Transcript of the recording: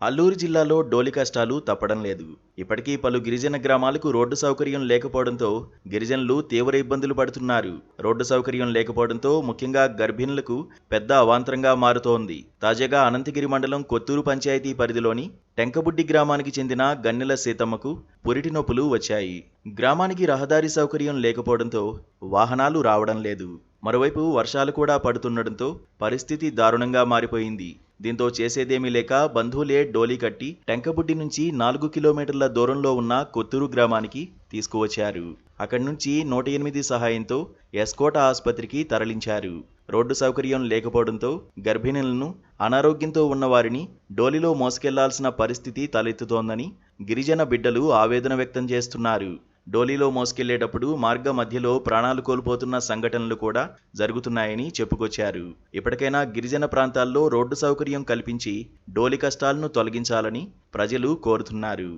అల్లూరు జిల్లాలో డోలి కష్టాలు తప్పడం లేదు. ఇప్పటికీ పలు గిరిజన గ్రామాలకు రోడ్డు సౌకర్యం లేకపోవడంతో గిరిజనులు తీవ్ర ఇబ్బందులు పడుతున్నారు. రోడ్డు సౌకర్యం లేకపోవడంతో ముఖ్యంగా గర్భిణులకు పెద్ద అవాంతరంగా మారుతోంది. తాజాగా అనంతగిరి మండలం కొత్తూరు పంచాయతీ పరిధిలోని టెంకబుడ్డి గ్రామానికి చెందిన గన్నెల సీతమ్మకు పురిటి నొప్పులు వచ్చాయి. గ్రామానికి రహదారి సౌకర్యం లేకపోవడంతో వాహనాలు రావడం లేదు. మరోవైపు వర్షాలు కూడా పడుతుండటంతో పరిస్థితి దారుణంగా మారిపోయింది. దీంతో చేసేదేమీ లేక బంధువులే డోలీ కట్టి టెంకబుడ్డి నుంచి 4 కిలోమీటర్ల దూరంలో ఉన్న కొత్తూరు గ్రామానికి తీసుకువచ్చారు. అక్కడి నుంచి 108 సహాయంతో ఎస్కోట ఆసుపత్రికి తరలించారు. రోడ్డు సౌకర్యం లేకపోవడంతో గర్భిణులను, అనారోగ్యంతో ఉన్న వారిని డోలీలో మోసుకెళ్లాల్సిన పరిస్థితి తలెత్తుతోందని గిరిజన బిడ్డలు ఆవేదన వ్యక్తం చేస్తున్నారు. డోలీలో మోసుకెళ్లేటప్పుడు మార్గ మధ్యలో ప్రాణాలు కోల్పోతున్న సంఘటనలు కూడా జరుగుతున్నాయని చెప్పుకొచ్చారు. ఇప్పటికైనా గిరిజన ప్రాంతాల్లో రోడ్డు సౌకర్యం కల్పించి డోలి కష్టాలను తొలగించాలని ప్రజలు కోరుతున్నారు.